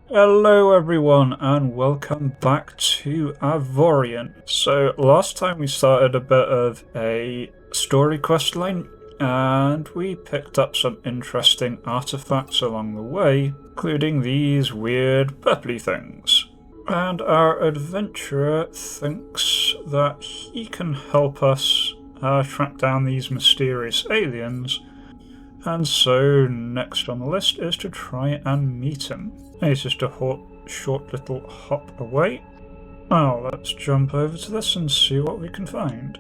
Hello everyone and welcome back to Avorion. So last time we started a bit of a story quest line and we picked up some interesting artifacts along the way, including these weird purpley things. And our adventurer thinks that he can help us track down these mysterious aliens, and so next on the list is to try and meet him. He's just a short little hop away. Now let's jump over to this and see what we can find.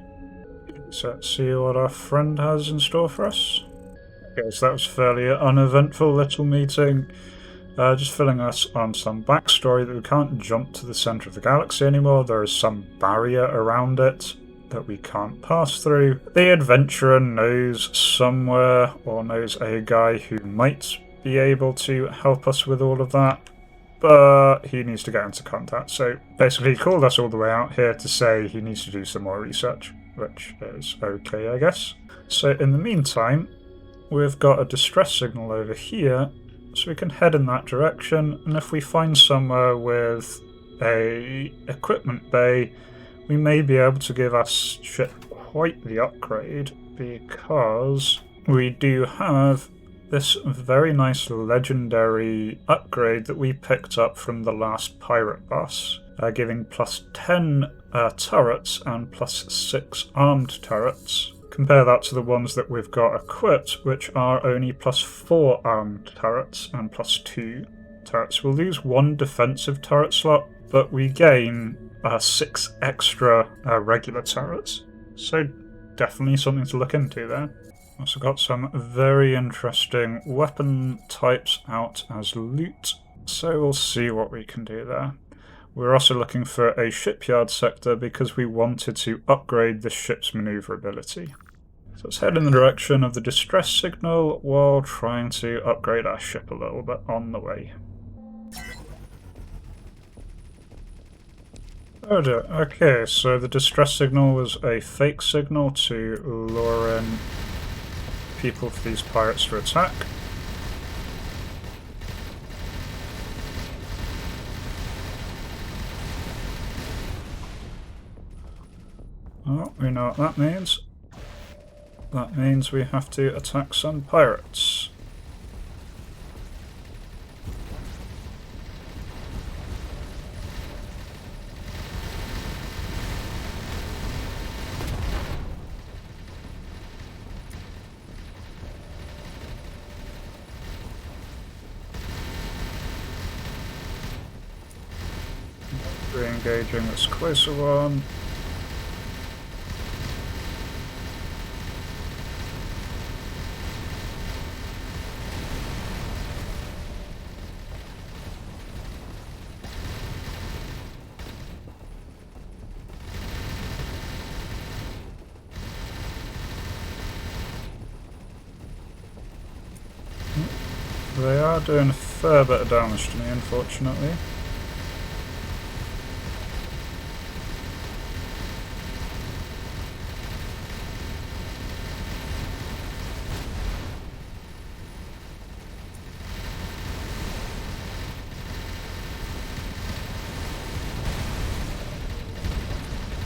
So let's see what our friend has in store for us. Okay, so that was fairly uneventful little meeting. Just filling us on some backstory that we can't jump to the centre of the galaxy anymore. There is some barrier around it that we can't pass through. The adventurer knows somewhere, or knows a guy who might be able to help us with all of that, but he needs to get into contact. So basically he called us all the way out here to say he needs to do some more research, which is okay, I guess. So in the meantime, we've got a distress signal over here, so we can head in that direction, and if we find somewhere with a equipment bay, we may be able to give our ship quite the upgrade, because we do have this very nice legendary upgrade that we picked up from the last pirate boss, giving plus 10 turrets and plus 6 armed turrets. Compare that to the ones that we've got equipped, which are only plus 4 armed turrets and plus 2 turrets. We'll lose 1 defensive turret slot, but we gain 6 extra regular turrets. So definitely something to look into there. Also got some very interesting weapon types out as loot, so we'll see what we can do there. We're also looking for a shipyard sector because we wanted to upgrade the ship's maneuverability. So let's head in the direction of the distress signal while trying to upgrade our ship a little bit on the way. Oh dear, okay, so the distress signal was a fake signal to lure in people for these pirates to attack. Oh, we know what that means. That means we have to attack some pirates. Re-engaging this closer one. They are doing a fair bit of damage to me, unfortunately.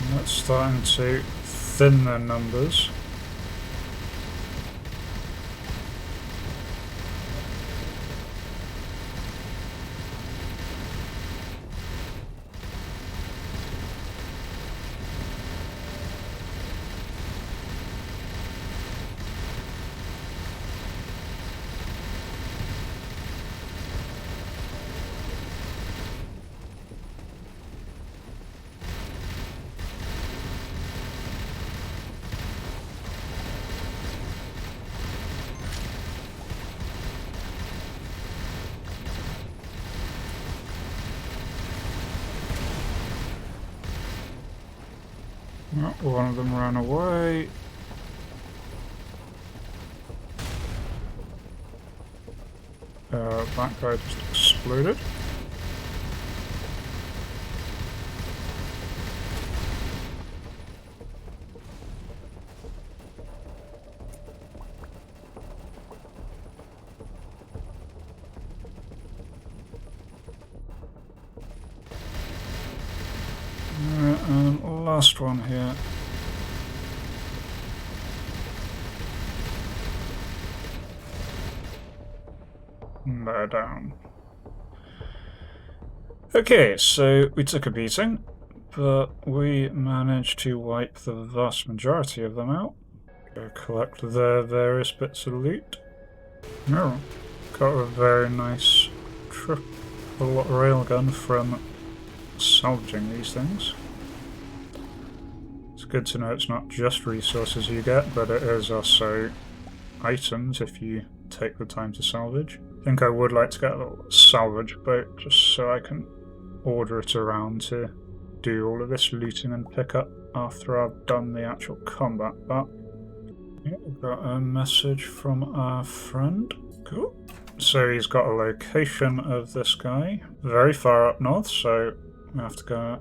And that's starting to thin their numbers. Oh, one of them ran away. That guy just exploded. last one here. And they're down. Okay, so we took a beating, but we managed to wipe the vast majority of them out. Go collect their various bits of loot. Oh, got a very nice triple railgun from salvaging these things. It's good to know it's not just resources you get, but it is also items if you take the time to salvage. I think I would like to get a little salvage boat just so I can order it around to do all of this looting and pick up after I've done the actual combat. But yeah, we've got a message from our friend. Cool. So he's got a location of this guy very far up north, so we have to go.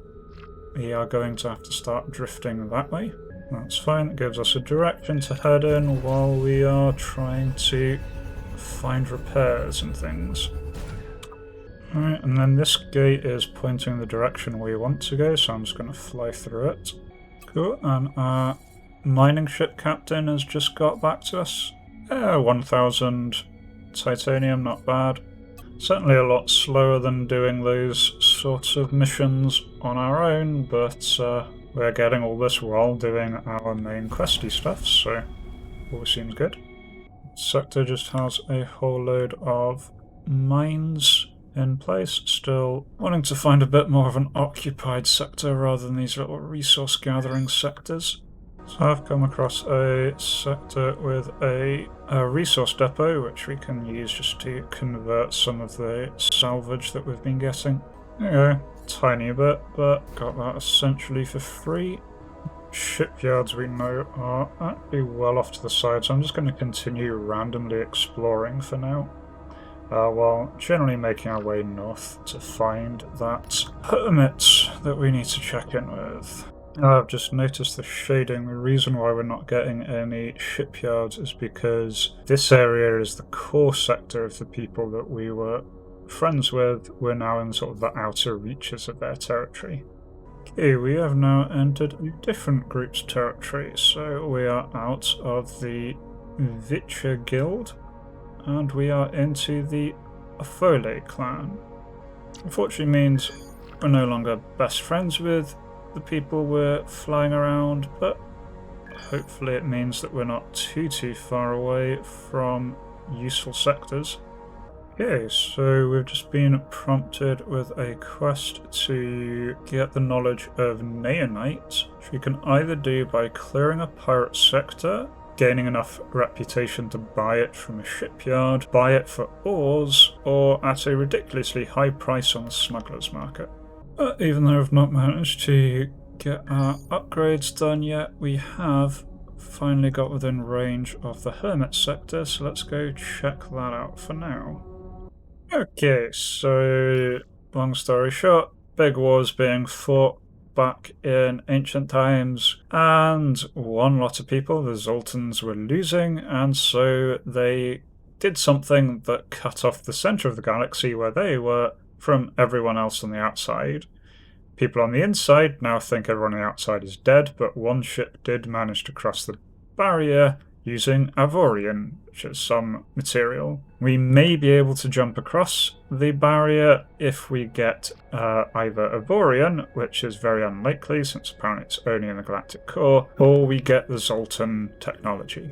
We are going to have to start drifting that way. That's fine, it gives us a direction to head in while we are trying to find repairs and things. Alright, and then this gate is pointing the direction we want to go, so I'm just going to fly through it. Cool, and our mining ship captain has just got back to us. 1,000 titanium, not bad. Certainly a lot slower than doing those sorts of missions on our own, but we're getting all this while doing our main questy stuff, so all seems good. Sector just has a whole load of mines in place, still wanting to find a bit more of an occupied sector rather than these little resource gathering sectors. So I've come across a sector with a resource depot which we can use just to convert some of the salvage that we've been getting. There you go, tiny bit, but got that essentially for free. Shipyards we know are actually well off to the side, so I'm just going to continue randomly exploring for now. While generally making our way north to find that Hermit that we need to check in with. I've just noticed the shading. The reason why we're not getting any shipyards is because this area is the core sector of the people that we were friends with. We're now in sort of the outer reaches of their territory. Okay, we have now entered a different group's territory, so we are out of the Witcher Guild and we are into the Afole clan. Unfortunately means we're no longer best friends with the people we're flying around, but hopefully it means that we're not too far away from useful sectors. Okay, so we've just been prompted with a quest to get the knowledge of Neonite, which we can either do by clearing a pirate sector, gaining enough reputation to buy it from a shipyard, buy it for ores, or at a ridiculously high price on the smuggler's market. But even though I've not managed to get our upgrades done yet, we have finally got within range of the Hermit sector, so let's go check that out for now. Okay, so long story short, big wars being fought back in ancient times, and one lot of people, the Zoltans, were losing, and so they did something that cut off the center of the galaxy where they were from everyone else on the outside. People on the inside now think everyone on the outside is dead, but one ship did manage to cross the barrier using Avorion, which is some material. We may be able to jump across the barrier if we get either Avorion, which is very unlikely since apparently it's only in the galactic core, or we get the Zoltan technology.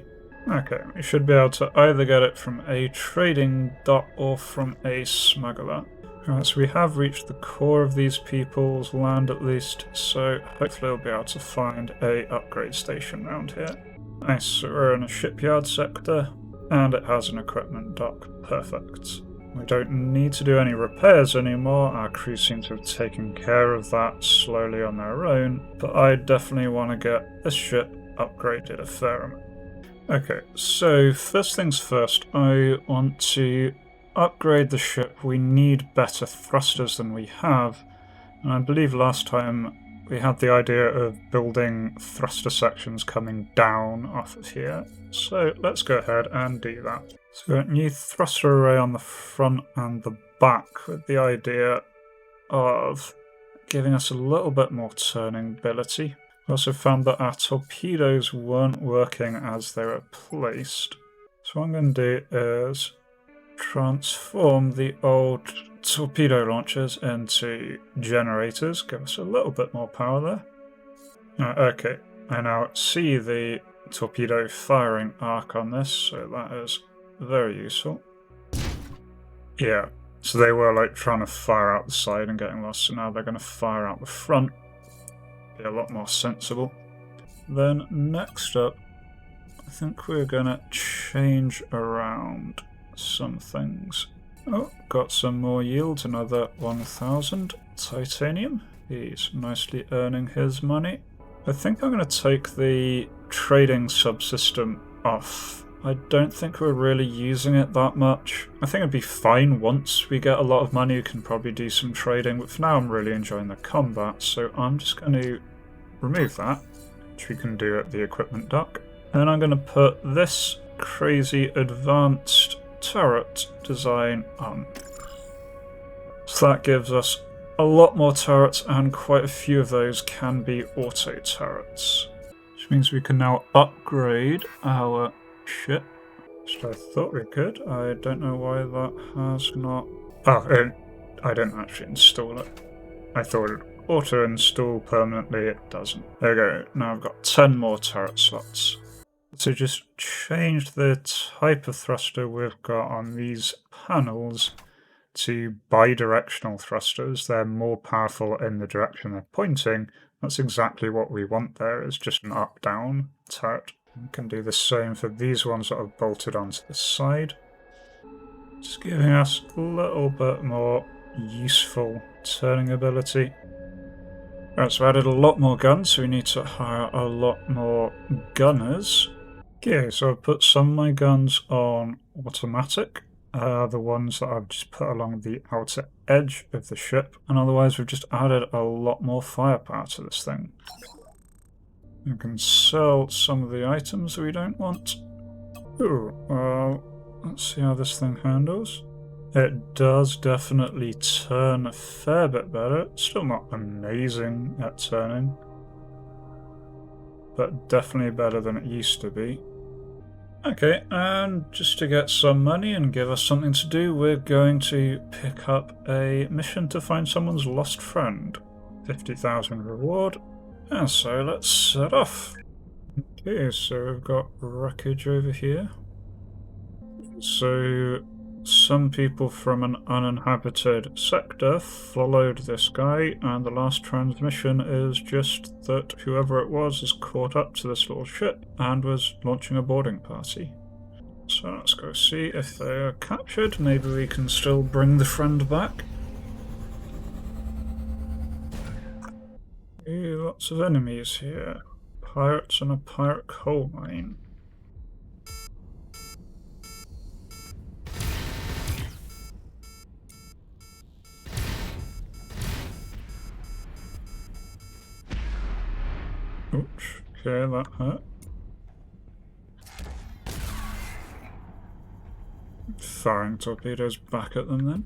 Okay, we should be able to either get it from a trading dock or from a smuggler. Right, so we have reached the core of these people's land at least, so hopefully we'll be able to find a upgrade station around here. Nice, so we're in a shipyard sector, and it has an equipment dock. Perfect. We don't need to do any repairs anymore, our crew seem to have taken care of that slowly on their own, but I definitely want to get this ship upgraded a fair amount. Okay, so first things first, I want to upgrade the ship. We need better thrusters than we have, and I believe last time we had the idea of building thruster sections coming down off of here, so let's go ahead and do that. So we've got a new thruster array on the front and the back with the idea of giving us a little bit more turning ability. We also found that our torpedoes weren't working as they were placed. So what I'm going to do is transform the old torpedo launchers into generators, give us a little bit more power there. Okay, I now see the torpedo firing arc on this, so that is very useful. Yeah, so they were like trying to fire out the side and getting lost, so now they're going to fire out the front. Be a lot more sensible. Then next up, I think we're going to change around some things. Oh, got some more yield, another 1000 titanium. He's nicely earning his money. I think I'm going to take the trading subsystem off. I don't think we're really using it that much. I think it'd be fine once we get a lot of money, we can probably do some trading, but for now I'm really enjoying the combat, so I'm just going to remove that, which we can do at the equipment dock. And I'm going to put this crazy advanced turret design on. So that gives us a lot more turrets, and quite a few of those can be auto turrets. Which means we can now upgrade our ship. So I thought we could. I don't know why that has not... Oh, I didn't actually install it. I thought it auto install permanently, it doesn't. There we go, now I've got 10 more turret slots. So just change the type of thruster we've got on these panels to bidirectional thrusters. They're more powerful in the direction they're pointing. That's exactly what we want there, is just an up-down turret. We can do the same for these ones that are bolted onto the side. Just giving us a little bit more useful turning ability. Right, so I added a lot more guns, so we need to hire a lot more gunners. Okay, so I've put some of my guns on automatic, the ones that I've just put along the outer edge of the ship, and otherwise we've just added a lot more firepower to this thing. We can sell some of the items that we don't want. Ooh, well, let's see how this thing handles. It does definitely turn a fair bit better. It's still not amazing at turning, but definitely better than it used to be. Okay, and just to get some money and give us something to do, we're going to pick up a mission to find someone's lost friend. 50,000 reward. And so let's set off. Okay, so we've got wreckage over here. So some people from an uninhabited sector followed this guy, and the last transmission is just that whoever it was is caught up to this little ship and was launching a boarding party. So let's go see if they are captured. Maybe we can still bring the friend back. Ooh, lots of enemies here. Pirates and a pirate coal mine. Oops, okay, that hurt. Firing torpedoes back at them then.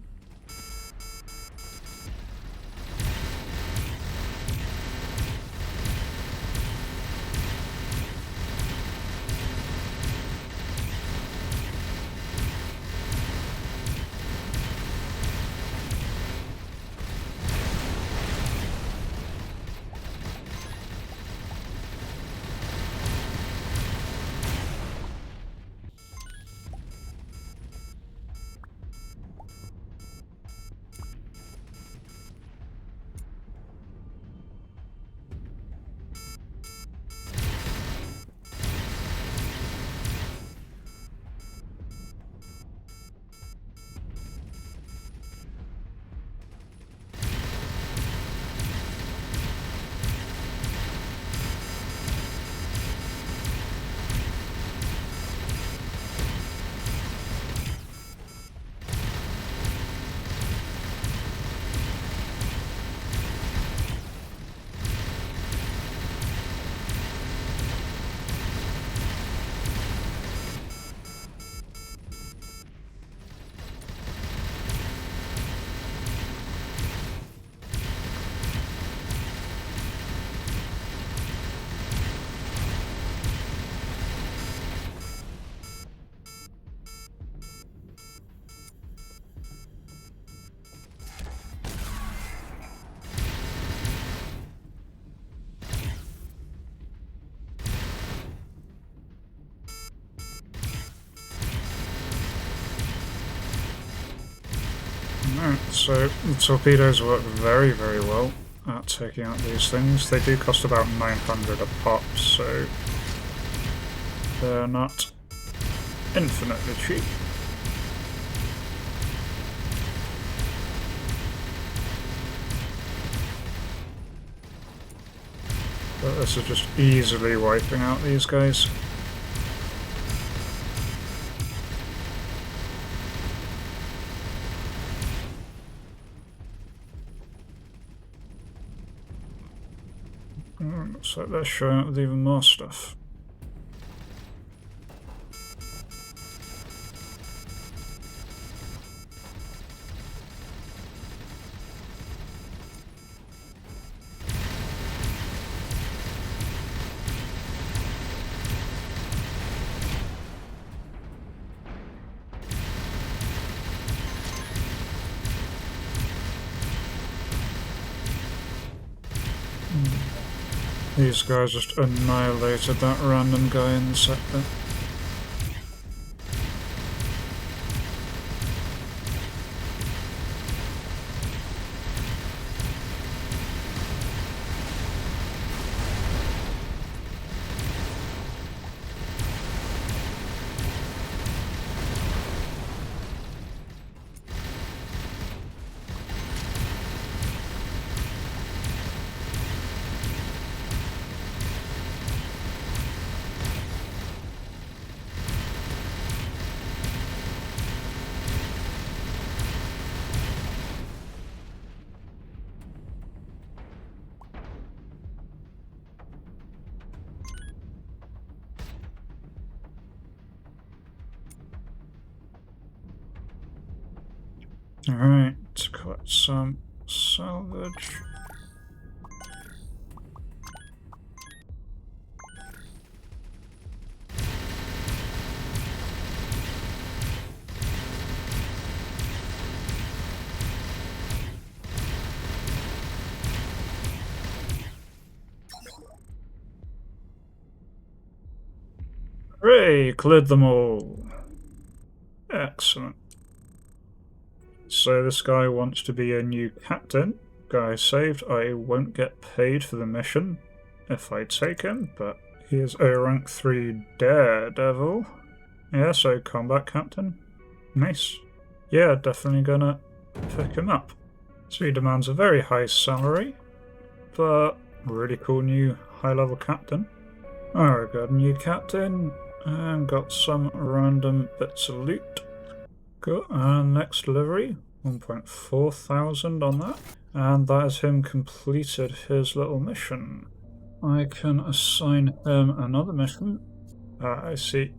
Alright, so the torpedoes work very, very well at taking out these things. They do cost about 900 a pop, so they're not infinitely cheap. But this is just easily wiping out these guys. Looks like they're showing up with even more stuff. These guys just annihilated that random guy in the sector. Alright, to collect some salvage. Hooray! Cleared them all. Excellent. So this guy wants to be a new captain. Guy saved. I won't get paid for the mission if I take him, but he is a rank 3 daredevil. Yeah, so combat captain. Nice. Yeah, definitely gonna pick him up. So he demands a very high salary, but really cool new high-level captain. Alright, got a new captain, and got some random bits of loot. Cool, and next delivery, 1.4 thousand on that. And that is him completed his little mission. I can assign him another mission. I see.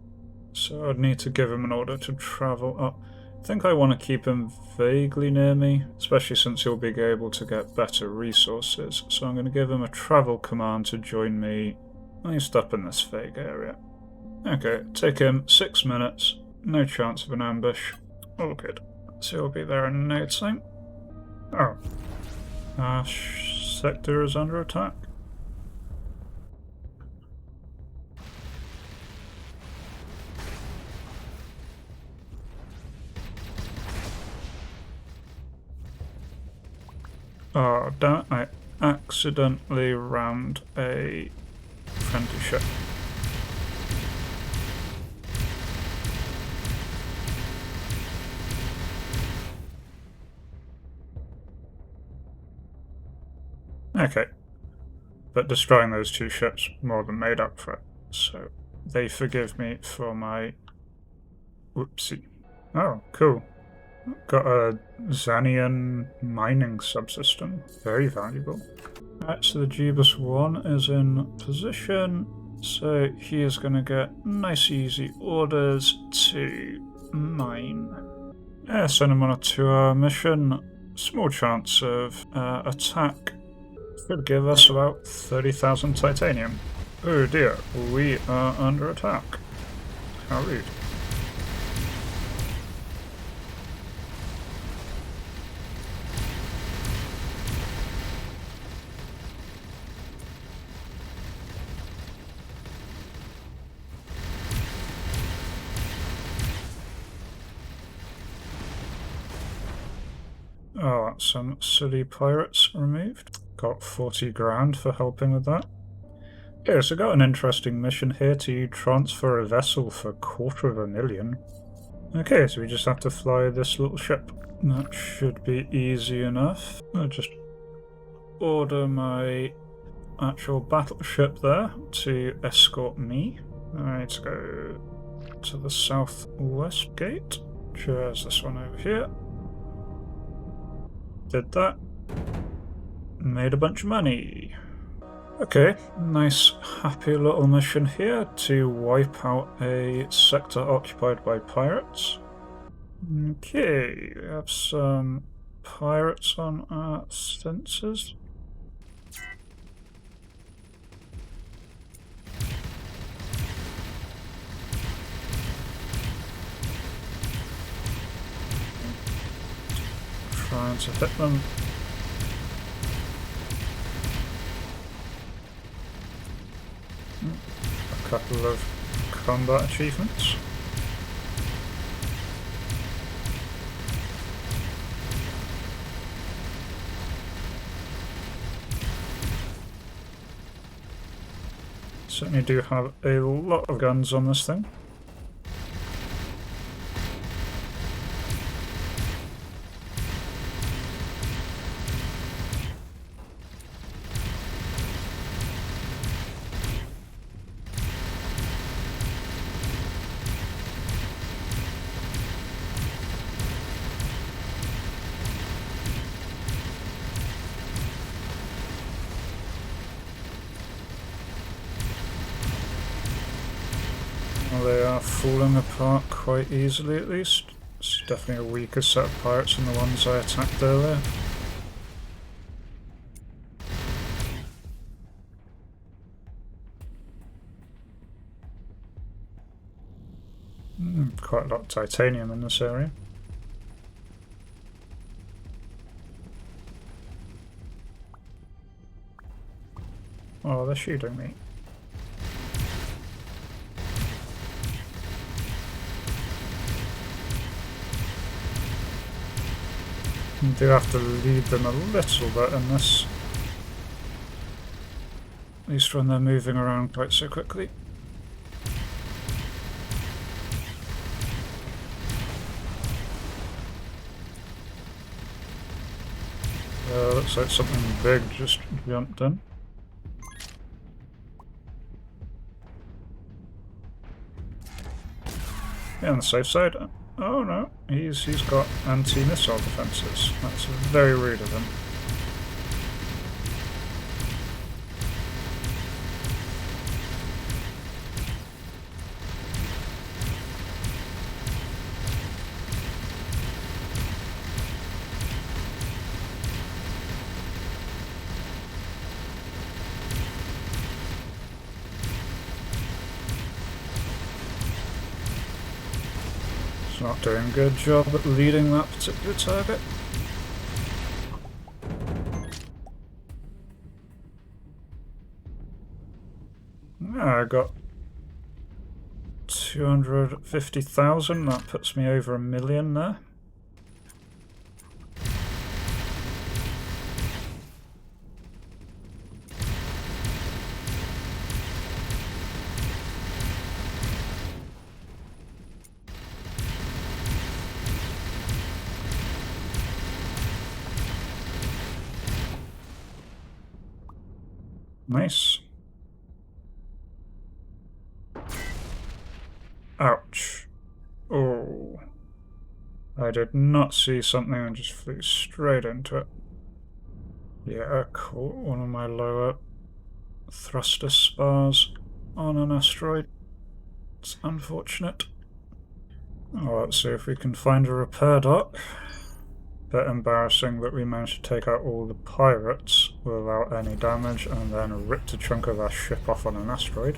So I'd need to give him an order to travel up. I think I want to keep him vaguely near me, especially since he'll be able to get better resources. So I'm going to give him a travel command to join me at least up in this vague area. Okay, take him 6 minutes. No chance of an ambush. All good. So he'll be there in no time. Oh. Our sector is under attack. Oh, damn it, I accidentally rammed a friendly ship. Okay. But destroying those 2 ships more than made up for it. So they forgive me for my whoopsie. Oh, cool. Got a Xanian mining subsystem. Very valuable. Alright, so the Jeebus 1 is in position. So he is going to get nice easy orders to mine. Yeah, send him on a 2-hour mission. Small chance of attack. Could give us about 30,000 titanium. Oh dear, we are under attack. How rude. Oh, that's some silly pirates removed. Got 40 grand for helping with that. Okay, so got an interesting mission here to transfer a vessel for $250,000. Okay, so we just have to fly this little ship. That should be easy enough. I'll just order my actual battleship there to escort me. Alright, let's go to the southwest gate. There's this one over here. Did that. Made a bunch of money. Okay, nice happy little mission here to wipe out a sector occupied by pirates. Okay, we have some pirates on our sensors. Trying to hit them. A couple of combat achievements. Certainly do have a lot of guns on this thing. Well, they are falling apart quite easily at least. It's definitely a weaker set of pirates than the ones I attacked earlier. Quite a lot of titanium in this area. Oh, they're shooting me. You do have to lead them a little bit in this. At least when they're moving around quite so quickly. Looks like something big just jumped in. Yeah, on the safe side. Oh no, he's got anti-missile defences. That's very rude of him. Not doing a good job at leading that particular target. I got 250,000, that puts me over 1 million there. Nice. Ouch. Oh. I did not see something and just flew straight into it. Yeah, caught one of my lower thruster spars on an asteroid. It's unfortunate. Oh, let's see if we can find a repair dock. Bit embarrassing that we managed to take out all the pirates without any damage and then ripped a chunk of our ship off on an asteroid.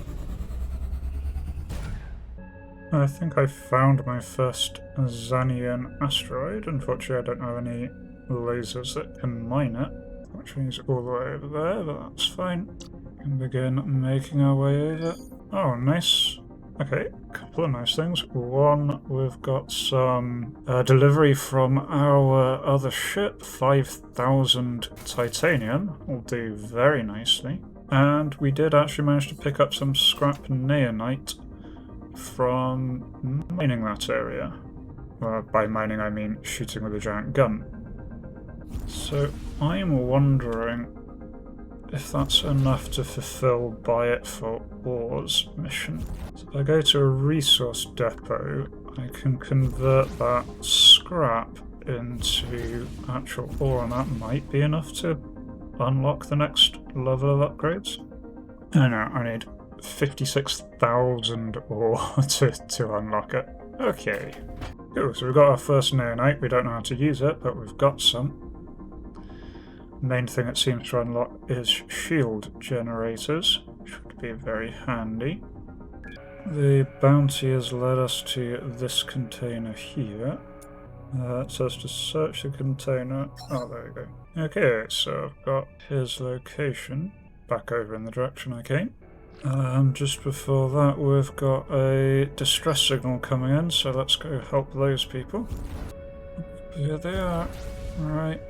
I think I found my first Xanian asteroid. Unfortunately, I don't have any lasers that can mine it, which means all the way over there, but that's fine. We can begin making our way over. Oh, nice. Okay, a couple of nice things. One, we've got some delivery from our other ship, 5,000 titanium. Will do very nicely. And we did actually manage to pick up some scrap neonite from mining that area. Well, by mining I mean shooting with a giant gun. So I'm wondering if that's enough to fulfill Buy It for Ores mission. So if I go to a resource depot, I can convert that scrap into actual ore, and that might be enough to unlock the next level of upgrades. I know, I need 56,000 ore to unlock it. Okay. Cool, so we've got our first neonite. We don't know how to use it, but we've got some. Main thing it seems to unlock is shield generators, which would be very handy. The bounty has led us to this container here. It says to search the container. Oh, there we go. Okay, so I've got his location. Back over in the direction I came. Just before that, we've got a distress signal coming in, so let's go help those people. Here they are. Alright.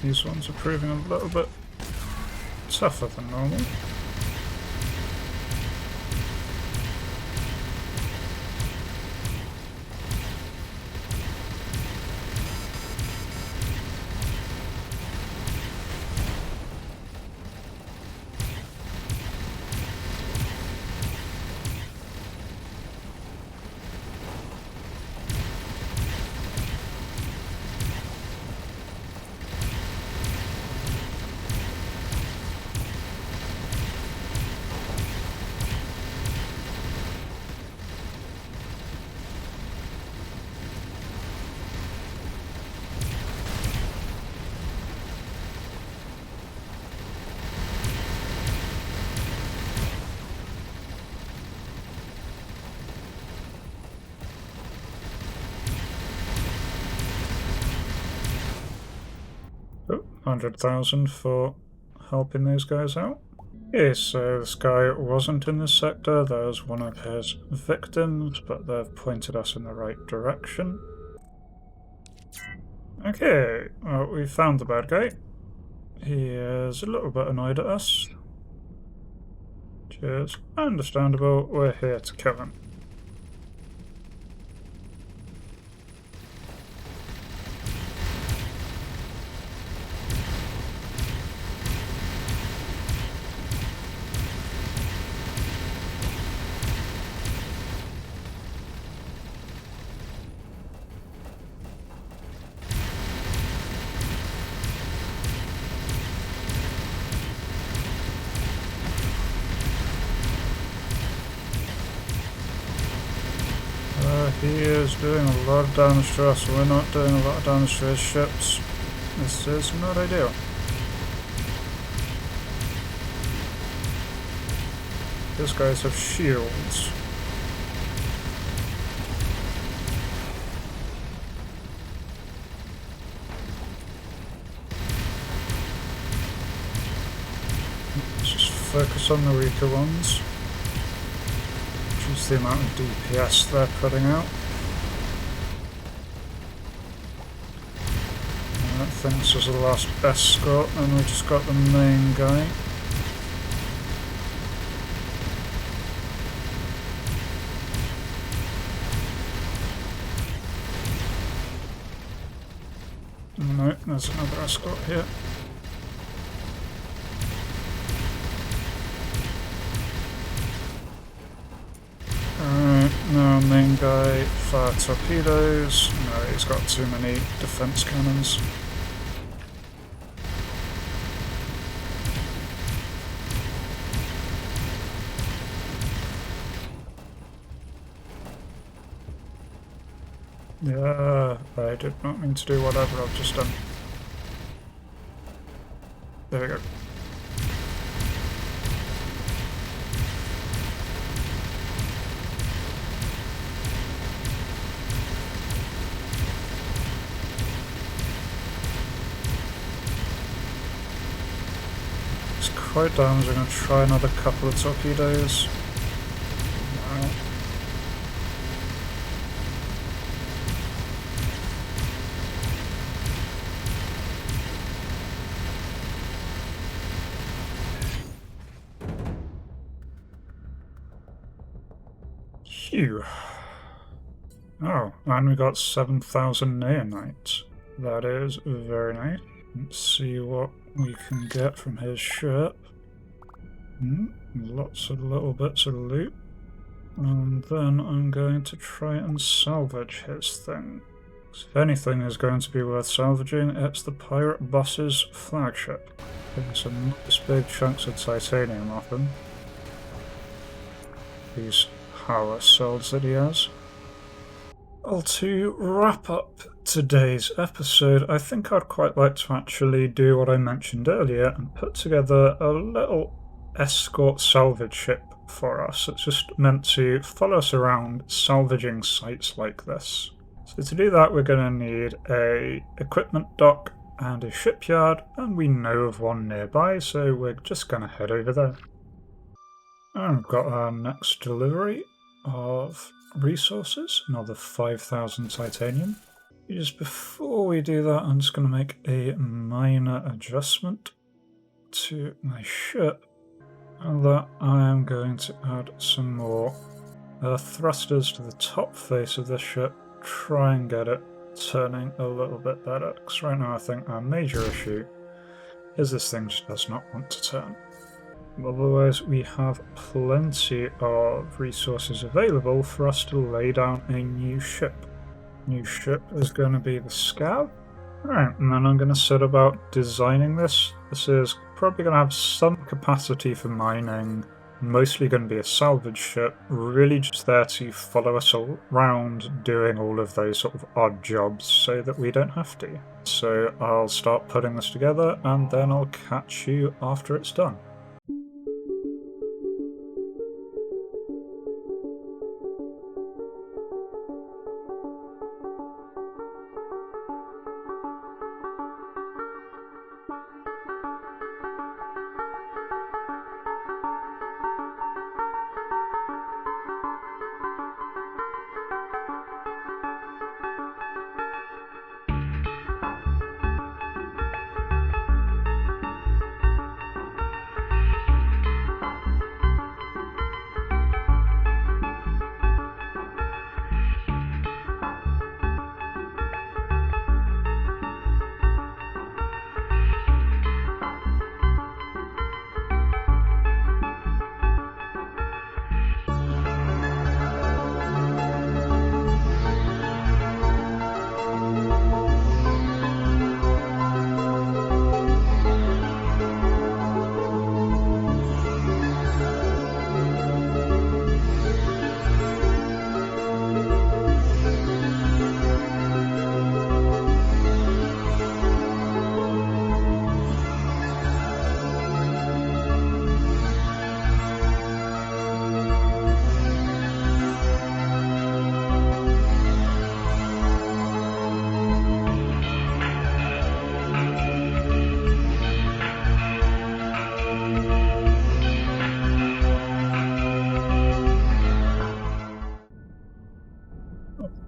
These ones are proving a little bit tougher than normal. Oh, 100,000 for helping these guys out. Okay, so this guy wasn't in this sector. There's one of his victims, but they've pointed us in the right direction. Okay, well, we found the bad guy. He is a little bit annoyed at us, which is understandable. We're here to kill him. He is doing a lot of damage to us. We're not doing a lot of damage to his ships. This is not ideal. These guys have shields. Let's just focus on the weaker ones. Reduce the amount of DPS they're putting out. I think this was the last escort, and we just got the main guy. No, there's another escort here. Alright, now main guy fire torpedoes. No, he's got too many defense cannons. Yeah, I did not mean to do whatever I've just done. There we go. It's quite damaging. I'm going to try another couple of torpedoes. Wow. Phew. Oh, and we got 7,000 neonites. That is very nice. Let's see what we can get from his ship. Lots of little bits of loot. And then I'm going to try and salvage his thing. So if anything is going to be worth salvaging, it's the pirate boss's flagship. Getting some nice big chunks of titanium off him. These power cells that he has. Well, to wrap up today's episode, I think I'd quite like to actually do what I mentioned earlier and put together a little escort salvage ship for us. It's just meant to follow us around salvaging sites like this. So to do that, we're going to need a equipment dock and a shipyard, and we know of one nearby, so we're just going to head over there. And we've got our next delivery of resources, another 5,000 titanium. Just before we do that, I'm just going to make a minor adjustment to my ship, and that I am going to add some more thrusters to the top face of the ship, try and get it turning a little bit better, because right now I think our major issue is this thing just does not want to turn. Otherwise, we have plenty of resources available for us to lay down a new ship. New ship is going to be the Scav. Alright, and then I'm going to set about designing this. This is probably going to have some capacity for mining, mostly going to be a salvage ship, really just there to follow us all around doing all of those sort of odd jobs so that we don't have to. So I'll start putting this together and then I'll catch you after it's done.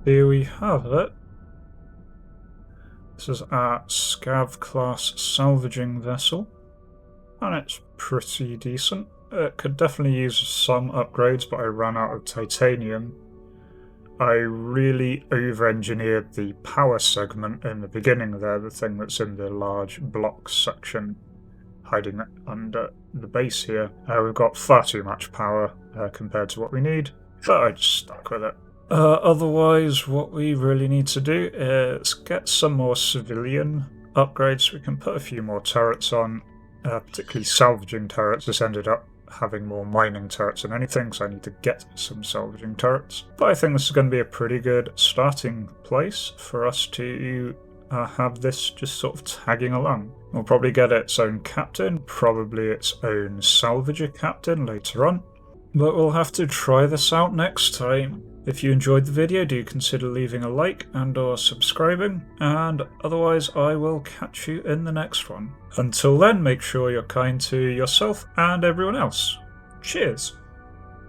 Here we have it. This is our Scav class salvaging vessel, and it's pretty decent. It could definitely use some upgrades, but I ran out of titanium. I really over-engineered the power segment in the beginning there, the thing that's in the large blocks section, hiding it under the base here. We've got far too much power compared to what we need, but I just stuck with it. Otherwise, what we really need to do is get some more civilian upgrades. We can put a few more turrets on, particularly salvaging turrets. This ended up having more mining turrets than anything, so I need to get some salvaging turrets. But I think this is going to be a pretty good starting place for us to have this just sort of tagging along. We'll probably get its own captain, probably its own salvager captain later on. But we'll have to try this out next time. If you enjoyed the video, do consider leaving a like and or subscribing, and otherwise I will catch you in the next one. Until then, make sure you're kind to yourself and everyone else. Cheers!